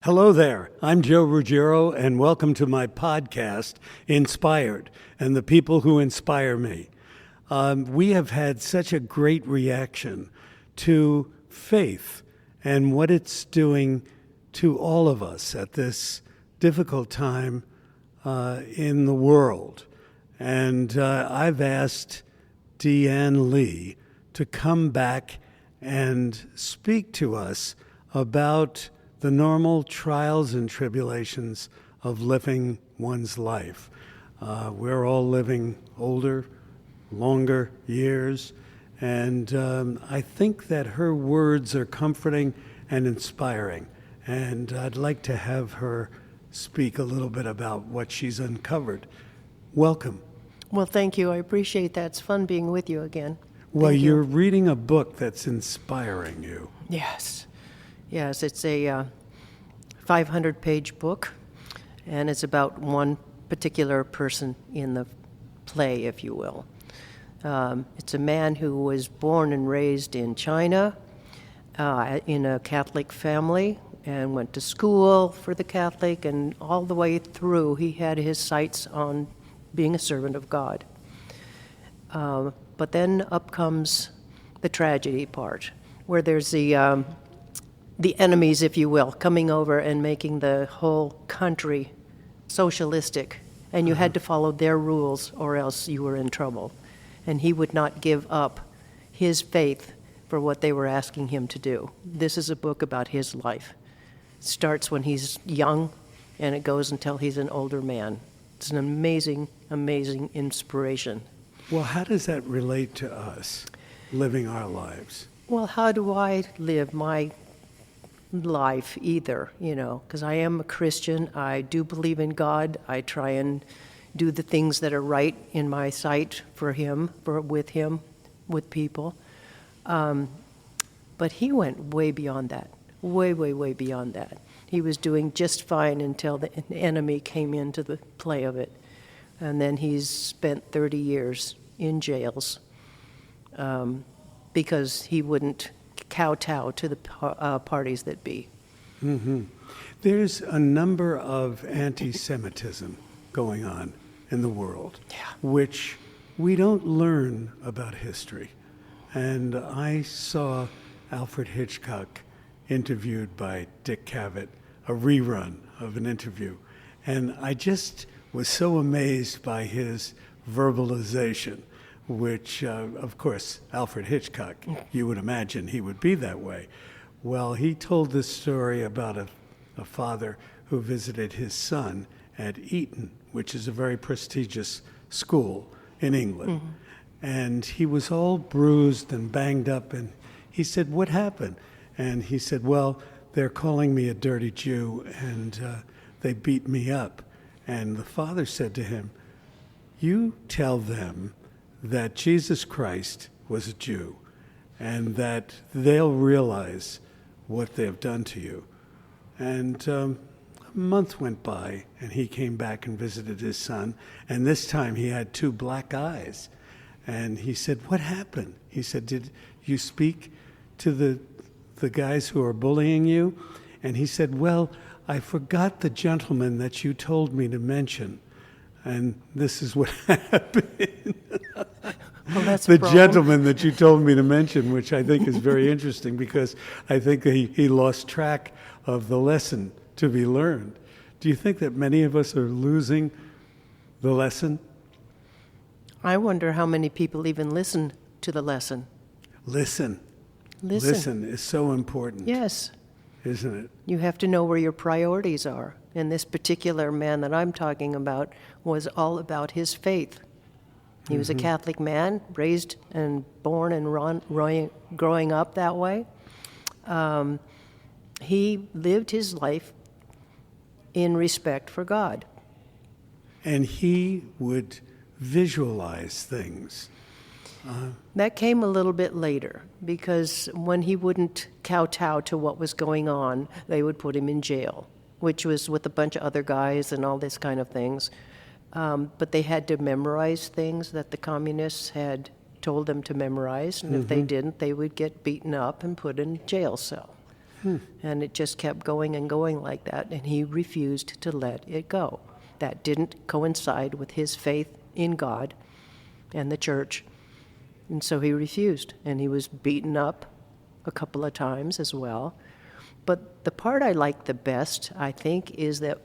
Hello there. I'm Joe Ruggiero, and welcome to my podcast, Inspired, and the people who inspire me. We have had such a great reaction to faith and what it's doing to all of us at this difficult time in the world. And I've asked Dee Ann Lee to come back and speak to us about the normal trials and tribulations of living one's life. We're all living older, longer years, and I think that her words are comforting and inspiring. And I'd like to have her speak a little bit about what she's uncovered. Welcome. Well, thank you. I appreciate that. It's fun being with you again. Well, Thank you. you're reading a book that's inspiring you. Yes. Yes, it's a 500-page book, and it's about one particular person in the play, if you will. It's a man who was born and raised in China in a Catholic family and went to school for the Catholic, and all the way through he had his sights on being a servant of God. But then up comes the tragedy part, where there's the enemies, if you will, coming over and making the whole country socialistic, and you had to follow their rules or else you were in trouble. And he would not give up his faith for what they were asking him to do. This is a book about his life. It starts when he's young, and it goes until he's an older man. It's an amazing, amazing inspiration. Well, how does that relate to us living our lives? Well, how do I live my life either, because I am a Christian. I do believe in God. I try and do the things that are right in my sight for him, with people. But he went way beyond that, way, way, way beyond that. He was doing just fine until the enemy came into the play of it. And then he's spent 30 years in jails because he wouldn't kowtow to the parties that be. Mm-hmm. There's a number of anti-Semitism going on in the world, which we don't learn about history. And I saw Alfred Hitchcock interviewed by Dick Cavett, a rerun of an interview. And I just was so amazed by his verbalization, which, of course, Alfred Hitchcock, you would imagine he would be that way. Well, he told this story about a father who visited his son at Eton, which is a very prestigious school in England. Mm-hmm. And he was all bruised and banged up, and he said, "What happened?" And he said, "Well, they're calling me a dirty Jew, and they beat me up." And the father said to him, "You tell them that Jesus Christ was a Jew, and that they'll realize what they've done to you." And a month went by, and he came back and visited his son, and this time he had 2 black eyes. And he said, "What happened?" He said, "Did you speak to the guys who are bullying you?" And he said, "Well, I forgot the gentleman that you told me to mention." And this is what happened. Well, that's the a problem. Gentleman that you told me to mention, which I think is very interesting because I think he lost track of the lesson to be learned. Do you think that many of us are losing the lesson? I wonder how many people even listen to the lesson. Listen is so important. Yes. Isn't it? You have to know where your priorities are. And this particular man that I'm talking about was all about his faith. He was a Catholic man, raised and born and growing up that way. He lived his life in respect for God. And he would visualize things. That came a little bit later, because when he wouldn't kowtow to what was going on, they would put him in jail, which was with a bunch of other guys and all this kind of things. But they had to memorize things that the communists had told them to memorize, and if they didn't, they would get beaten up and put in a jail cell. And it just kept going and going like that, and he refused to let it go. That didn't coincide with his faith in God and the church, and so he refused, and he was beaten up a couple of times as well. But the part I like the best, I think, is that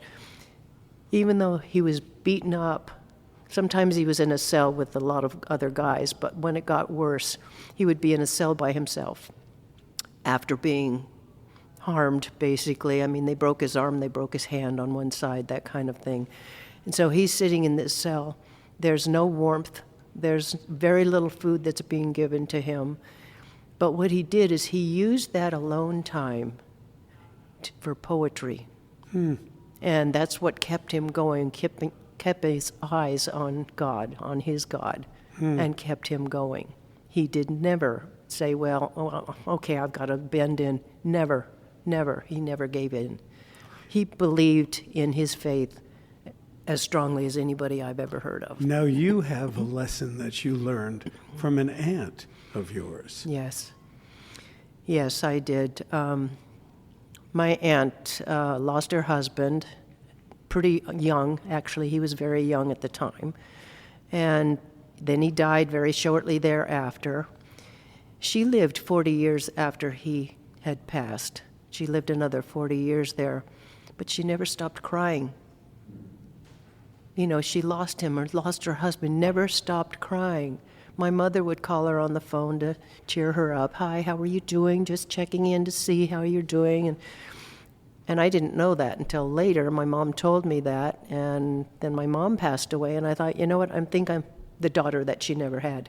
even though he was beaten up, sometimes he was in a cell with a lot of other guys, but when it got worse, he would be in a cell by himself after being harmed, basically. I mean, they broke his arm, they broke his hand on one side, that kind of thing. And so he's sitting in this cell. There's no warmth. There's very little food that's being given to him. But what he did is he used that alone time for poetry. And that's what kept him going, kept his eyes on God, on his God, and kept him going. He did never say, well, okay, I've got to bend in. Never, never. He never gave in. He believed in his faith as strongly as anybody I've ever heard of. Now, you have a lesson that you learned from an aunt of yours. Yes. Yes, I did. My aunt lost her husband pretty young. Actually, he was very young at the time. And then he died very shortly thereafter. She lived 40 years after he had passed. She lived another 40 years there, but she never stopped crying. You know, she lost him or lost her husband, never stopped crying. My mother would call her on the phone to cheer her up. Hi, how are you doing? Just checking in to see how you're doing. And I didn't know that until later. My mom told me that, and then my mom passed away, and I thought, you know what, I think I'm the daughter that she never had.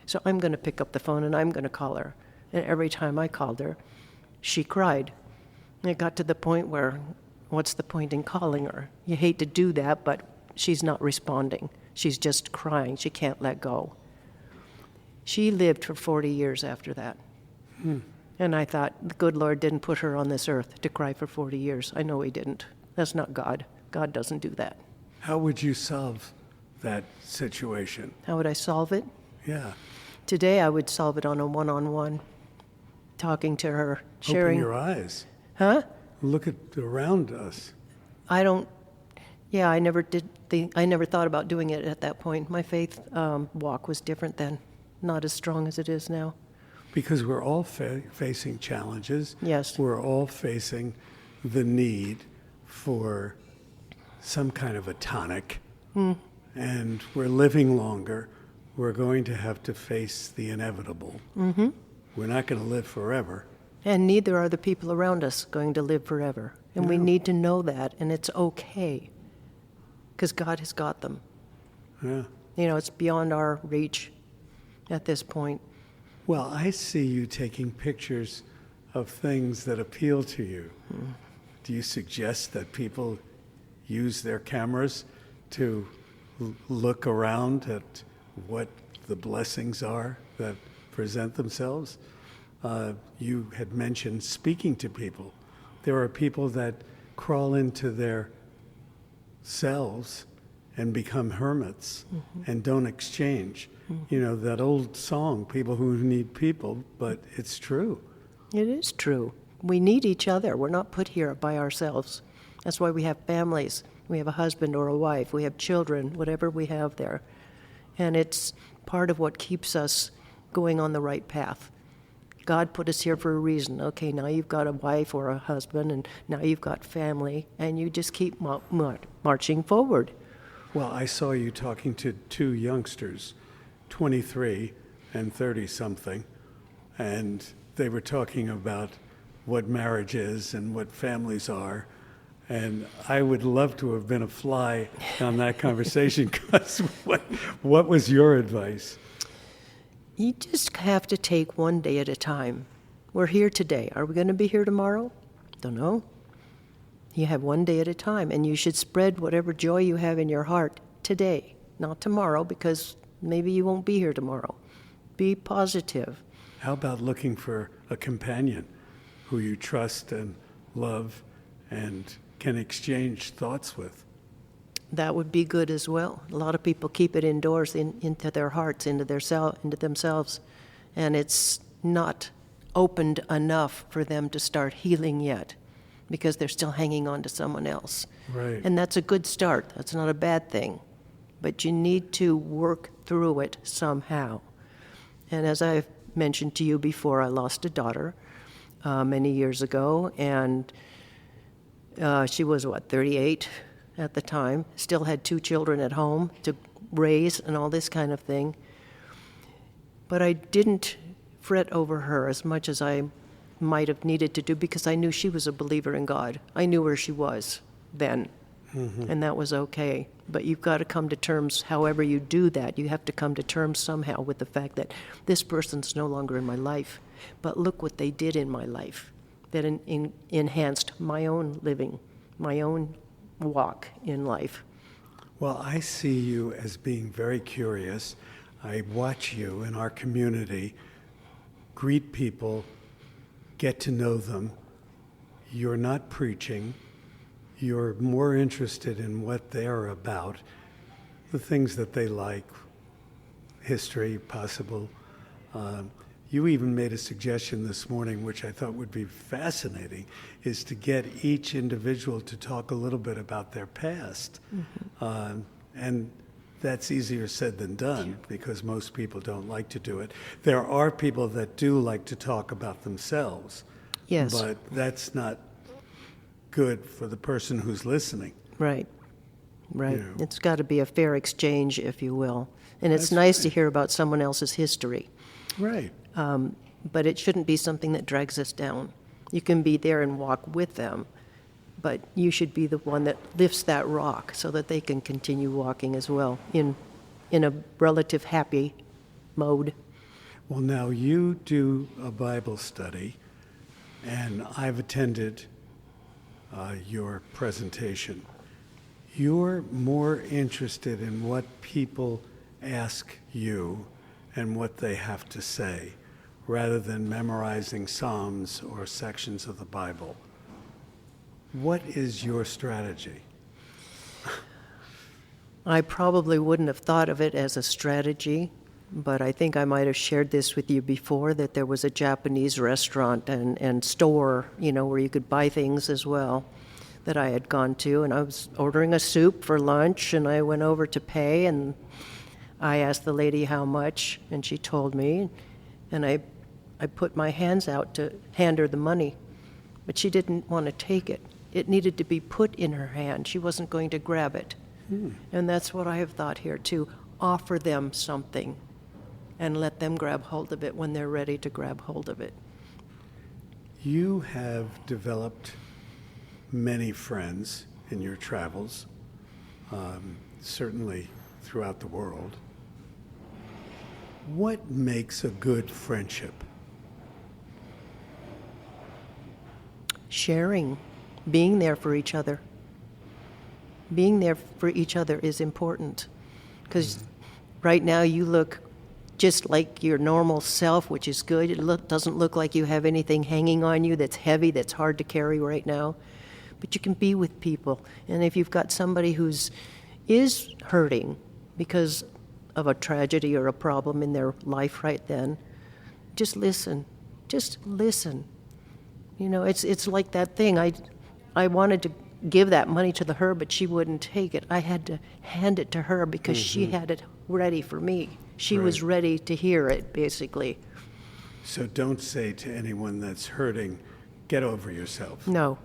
So I'm going to pick up the phone and I'm going to call her. And every time I called her, she cried. And it got to the point where, what's the point in calling her? You hate to do that, but she's not responding. She's just crying. She can't let go. She lived for 40 years after that. And I thought, the good Lord didn't put her on this earth to cry for 40 years. I know he didn't. That's not God. God doesn't do that. How would you solve that situation? How would I solve it? Yeah. Today I would solve it on a one-on-one, talking to her, sharing. Open your eyes. Huh? Look at around us. I never thought about doing it at that point. My faith walk was different then, not as strong as it is now. Because we're all facing challenges. Yes. We're all facing the need for some kind of a tonic. And we're living longer. We're going to have to face the inevitable. We're not going to live forever. And neither are the people around us going to live forever. And we need to know that, and it's okay, because God has got them. Yeah. You know, it's beyond our reach at this point. Well, I see you taking pictures of things that appeal to you. Do you suggest that people use their cameras to look around at what the blessings are that present themselves? You had mentioned speaking to people. There are people that crawl into their cells and become hermits and don't exchange. You know, that old song, people who need people, but it's true. It is true. We need each other. We're not put here by ourselves. That's why we have families. We have a husband or a wife. We have children, whatever we have there. And it's part of what keeps us going on the right path. God put us here for a reason. Okay, now you've got a wife or a husband, and now you've got family, and you just keep marching forward. Well, I saw you talking to two youngsters, 23 and 30-something, and they were talking about what marriage is and what families are. And I would love to have been a fly on that conversation, because what was your advice? You just have to take one day at a time. We're here today. Are we going to be here tomorrow? Don't know. You have one day at a time, and you should spread whatever joy you have in your heart today, not tomorrow, because maybe you won't be here tomorrow. Be positive. How about looking for a companion who you trust and love and can exchange thoughts with? That would be good as well. A lot of people keep it indoors, into their hearts, into themselves, and it's not opened enough for them to start healing yet, because they're still hanging on to someone else. Right. And that's a good start. That's not a bad thing. But you need to work through it somehow. And as I've mentioned to you before, I lost a daughter many years ago, and she was, 38 at the time, still had 2 children at home to raise and all this kind of thing. But I didn't fret over her as much as I might have needed to do, because I knew she was a believer in God. I knew where she was then, and that was okay. But you've got to come to terms, however you do that, you have to come to terms somehow with the fact that this person's no longer in my life. But look what they did in my life that enhanced my own living, my own walk in life. Well, I see you as being very curious. I watch you in our community greet people, get to know them. You're not preaching. You're more interested in what they're about, the things that they like, history, possible. You even made a suggestion this morning, which I thought would be fascinating, is to get each individual to talk a little bit about their past. And that's easier said than done, because most people don't like to do it. There are people that do like to talk about themselves. Yes. But that's not good for the person who's listening. Right. You know. It's got to be a fair exchange, if you will. And it's That's nice to right. hear about someone else's history. Right. But it shouldn't be something that drags us down. You can be there and walk with them, but you should be the one that lifts that rock so that they can continue walking as well in a relative happy mode. Well, now you do a Bible study, and I've attended your presentation. You're more interested in what people ask you and what they have to say, rather than memorizing Psalms or sections of the Bible. What is your strategy? I probably wouldn't have thought of it as a strategy, but I think I might have shared this with you before, that there was a Japanese restaurant and store, where you could buy things as well, that I had gone to, and I was ordering a soup for lunch, and I went over to pay, and I asked the lady how much, and she told me, and I put my hands out to hand her the money, but she didn't want to take it. It needed to be put in her hand. She wasn't going to grab it. And that's what I have thought here too. Offer them something and let them grab hold of it when they're ready to grab hold of it. You have developed many friends in your travels, certainly throughout the world. What makes a good friendship? Sharing, being there for each other. Being there for each other is important, because right now you look just like your normal self, which is good. It doesn't look like you have anything hanging on you that's heavy, that's hard to carry right now. But you can be with people. And if you've got somebody is hurting because of a tragedy or a problem in their life right then, just listen. Just listen. It's like that thing. I wanted to give that money to her, but she wouldn't take it. I had to hand it to her because she had it ready for me. She was ready to hear it, basically. So don't say to anyone that's hurting, get over yourself. No.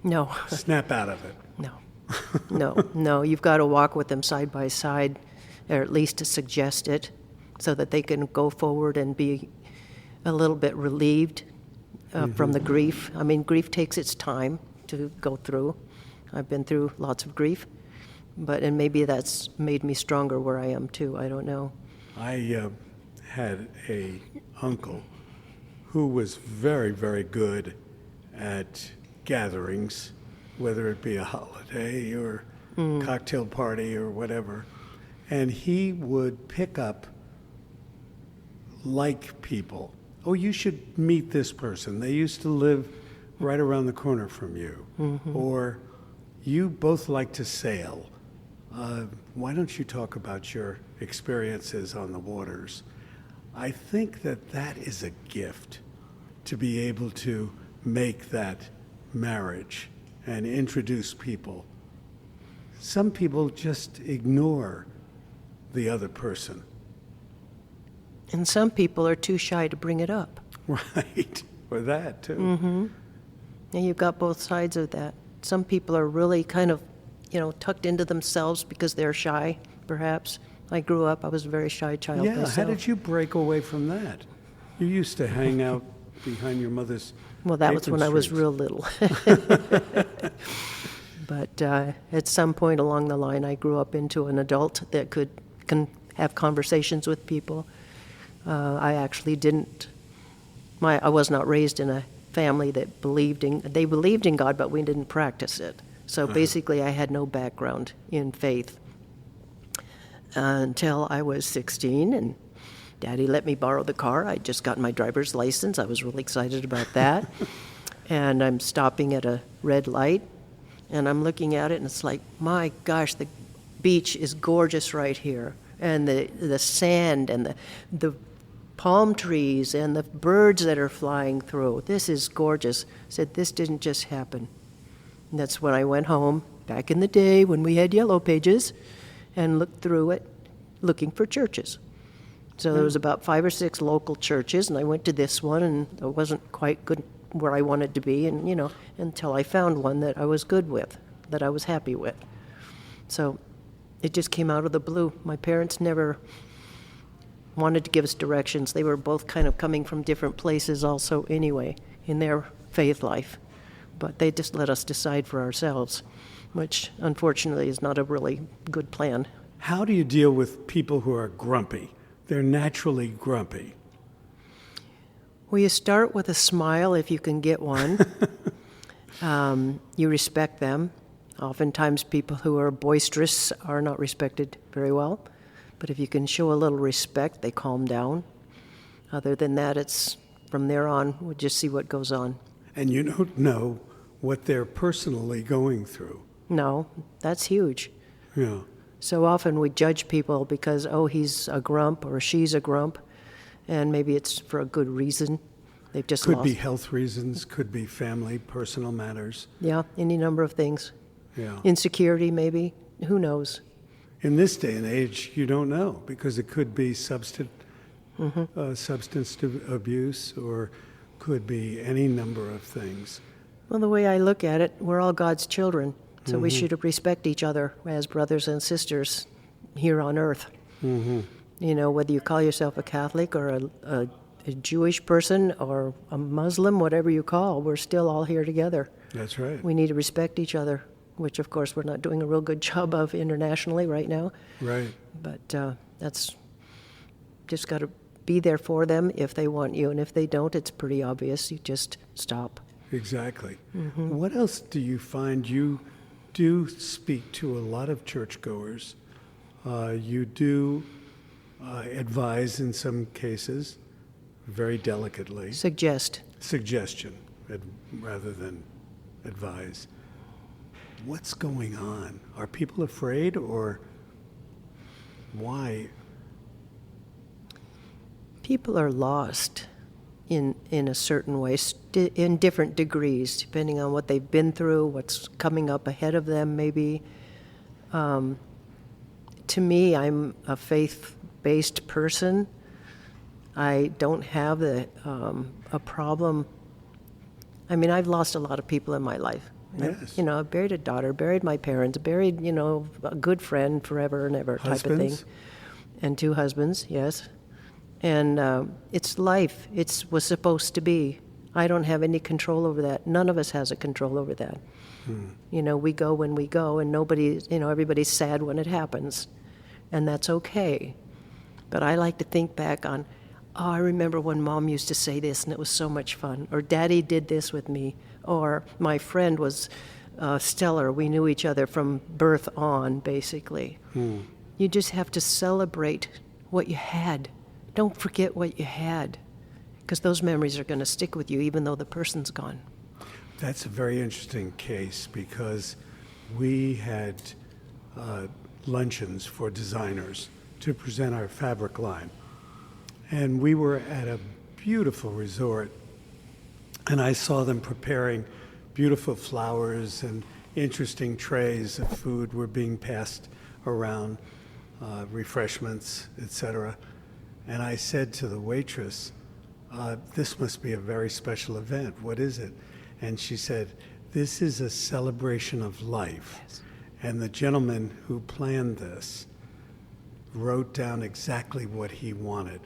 No. Snap out of it. No. You've got to walk with them side by side, or at least to suggest it, so that they can go forward and be a little bit relieved from the grief. I mean, grief takes its time to go through. I've been through lots of grief, and maybe that's made me stronger where I am too. I don't know. I had a uncle who was very, very good at gatherings, whether it be a holiday or cocktail party or whatever. And he would pick up like people. Oh, you should meet this person. They used to live right around the corner from you. Or you both like to sail. Why don't you talk about your experiences on the waters? I think that is a gift. to be able to make that marriage and introduce people. Some people just ignore the other person. And some people are too shy to bring it up. Right, or that too. And you've got both sides of that. Some people are really kind of, tucked into themselves because they're shy, perhaps. I grew up, I was a very shy child Yeah, myself. how did you break away from that? You used to hang out behind your mother's Well, that was apron when I was strings. real little. But at some point along the line, I grew up into an adult that can have conversations with people. I actually didn't. I was not raised in a family that believed in God, but we didn't practice it. So basically, I had no background in faith until I was 16, and Daddy let me borrow the car. I'd just gotten my driver's license. I was really excited about that. And I'm stopping at a red light, and I'm looking at it, and it's like, my gosh, the beach is gorgeous right here. And the sand and the palm trees and the birds that are flying through. This is gorgeous. I said, this didn't just happen. And that's when I went home, back in the day when we had yellow pages, and looked through it, looking for churches. So there was about 5 or 6 local churches, and I went to this one, and it wasn't quite good where I wanted to be, and until I found one that I was good with, that I was happy with. So it just came out of the blue. My parents never wanted to give us directions. They were both kind of coming from different places also anyway in their faith life. But they just let us decide for ourselves, which unfortunately is not a really good plan. How do you deal with people who are grumpy? They're naturally grumpy. Well, you start with a smile if you can get one. You respect them. Oftentimes people who are boisterous are not respected very well. But if you can show a little respect, they calm down. Other than that, it's from there on, we'll just see what goes on. And you don't know what they're personally going through. No, that's huge. Yeah. So often we judge people because, he's a grump or she's a grump, and maybe it's for a good reason. They've just Could lost. be health reasons, could be family, personal matters. Yeah, any number of things. Yeah. Insecurity, maybe. Who knows? In this day and age, you don't know because it could be substance abuse or could be any number of things. Well, the way I look at it, we're all God's children, so we should respect each other as brothers and sisters here on earth. Whether you call yourself a Catholic or a Jewish person or a Muslim, whatever you call, we're still all here together. That's right. We need to respect each other, which of course we're not doing a real good job of internationally right now. Right. But that's just got to be there for them if they want you, and if they don't, it's pretty obvious. You just stop. Exactly. What else do you find? You do speak to a lot of churchgoers. You do advise in some cases, very delicately. Suggestion rather than advise. What's going on? Are people afraid, or why? People are lost in a certain way, in different degrees, depending on what they've been through, what's coming up ahead of them, maybe. To me, I'm a faith-based person. I don't have a problem. I mean, I've lost a lot of people in my life. Yes. I buried a daughter, buried my parents, buried, a good friend forever and ever type of thing. And 2 husbands, yes. And it's life. It was supposed to be. I don't have any control over that. None of us has a control over that. We go when we go, and everybody's sad when it happens. And that's okay. But I like to think back on, I remember when Mom used to say this, and it was so much fun. Or Daddy did this with me. Or my friend was stellar. We knew each other from birth on, basically. You just have to celebrate what you had. Don't forget what you had, because those memories are going to stick with you even though the person's gone. That's a very interesting case because we had luncheons for designers to present our fabric line. And we were at a beautiful resort And I saw them preparing beautiful flowers, and interesting trays of food were being passed around, refreshments, etc. And I said to the waitress, this must be a very special event. What is it? And she said, this is a celebration of life. Yes. And the gentleman who planned this wrote down exactly what he wanted.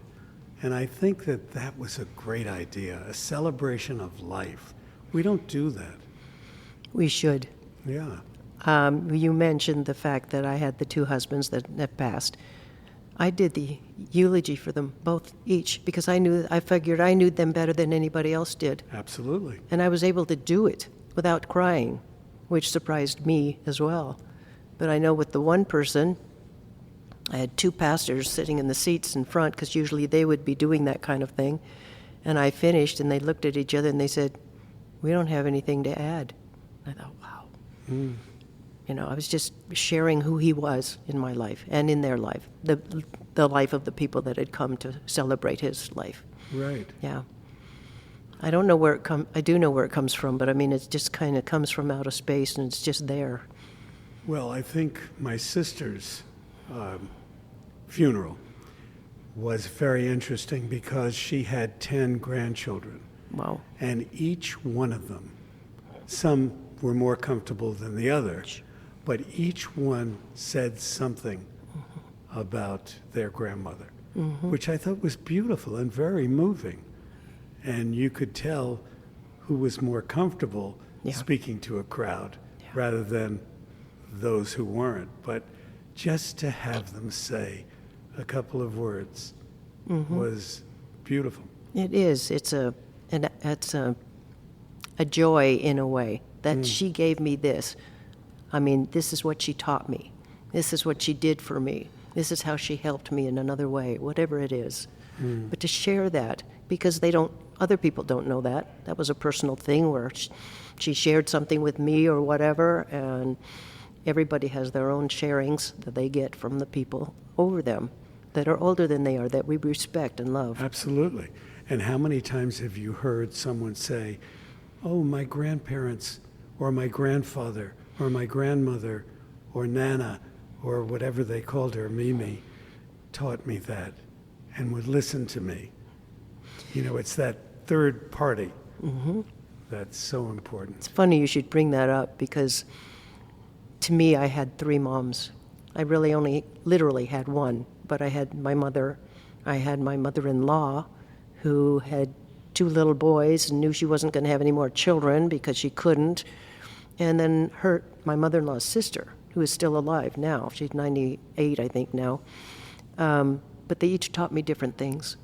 And I think that that was a great idea, a celebration of life. We don't do that. We should. Yeah. You mentioned the fact that I had the two husbands that passed. I did the eulogy for them both each because I figured I knew them better than anybody else did. Absolutely. And I was able to do it without crying, which surprised me as well. But I know with the one person, I had two pastors sitting in the seats in front because usually they would be doing that kind of thing. And I finished and they looked at each other and they said, we don't have anything to add. I thought, wow. Mm. You know, I was just sharing who he was in my life and in their life, the life of the people that had come to celebrate his life. Right. Yeah. I don't know where it comes. I do know where it comes from, but I mean, it just kind of comes from outer space, and it's just there. Well, I think my sister's funeral was very interesting because she had 10 grandchildren. Wow. And each one of them, some were more comfortable than the other, but each one said something about their grandmother, which I thought was beautiful and very moving. And you could tell who was more comfortable speaking to a crowd rather than those who weren't. But just to have them say a couple of words was beautiful. It is. It's a joy in a way that she gave me this. I mean, this is what she taught me. This is what she did for me. This is how she helped me in another way, whatever it is. But to share that, because other people don't know that. That was a personal thing where she shared something with me or whatever, and everybody has their own sharings that they get from the people over them that are older than they are, that we respect and love. Absolutely. And how many times have you heard someone say, oh, my grandparents or my grandfather or my grandmother or Nana or whatever they called her, Mimi, taught me that and would listen to me. You know, it's that third party that's so important. It's funny you should bring that up because to me, I had three moms. I really only literally had one, but I had my mother. I had my mother-in-law who had two little boys and knew she wasn't going to have any more children because she couldn't. And then my mother-in-law's sister, who is still alive now. She's 98, I think, now. But they each taught me different things.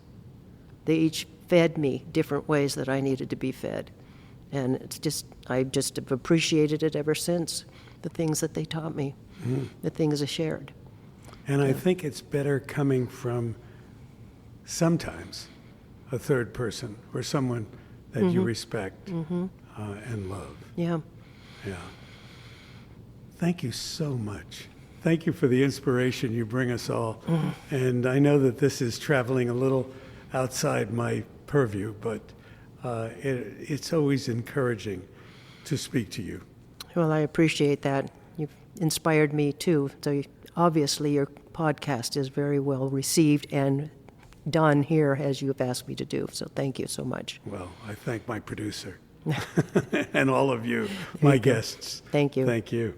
They each fed me different ways that I needed to be fed. And I just have appreciated it ever since, the things that they taught me, the things I shared. And I think it's better coming from sometimes a third person or someone that you respect and love. Yeah. Yeah. Thank you so much. Thank you for the inspiration you bring us all. And I know that this is traveling a little outside my purview, but it's always encouraging to speak to you. Well, I appreciate that. You've inspired me too. So obviously your podcast is very well received and done here as you have asked me to do. So thank you so much. Well, I thank my producer and all of you, my guests. Thank you. Thank you.